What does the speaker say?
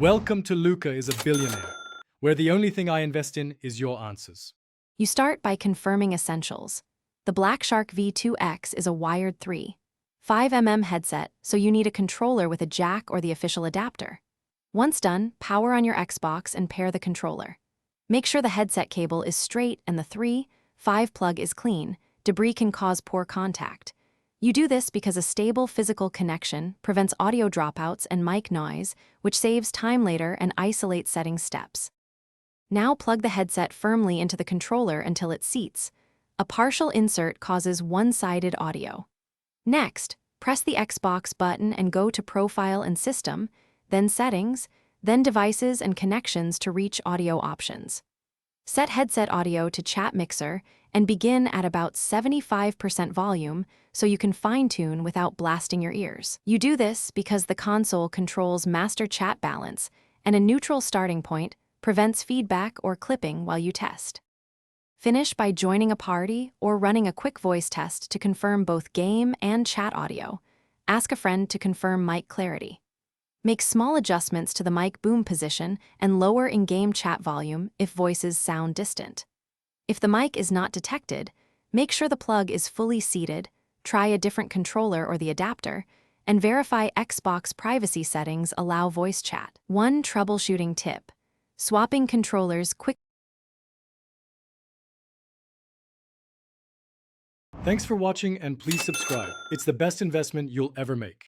Welcome to Luca is a Billionaire, where the only thing I invest in is your answers. You start by confirming essentials. The BlackShark V2 X is a wired 3.5 mm headset, so you need a controller with a jack or the official adapter. Once done, power on your Xbox and pair the controller. Make sure the headset cable is straight and the 3.5 plug is clean. Debris can cause poor contact. You do this because a stable physical connection prevents audio dropouts and mic noise, which saves time later and isolates setting steps. Now plug the headset firmly into the controller until it seats. A partial insert causes one-sided audio. Next, press the Xbox button and go to Profile and System, then Settings, then Devices and Connections to reach audio options. Set headset audio to chat mixer and begin at about 75% volume so you can fine-tune without blasting your ears. You do this because the console controls master chat balance, and a neutral starting point prevents feedback or clipping while you test. Finish by joining a party or running a quick voice test to confirm both game and chat audio. Ask a friend to confirm mic clarity. Make small adjustments to the mic boom position and lower in-game chat volume if voices sound distant. If the mic is not detected, make sure the plug is fully seated, try a different controller or the adapter, and verify Xbox privacy settings allow voice chat. One troubleshooting tip: swapping controllers quickly. Thanks for watching and please subscribe. It's the best investment you'll ever make.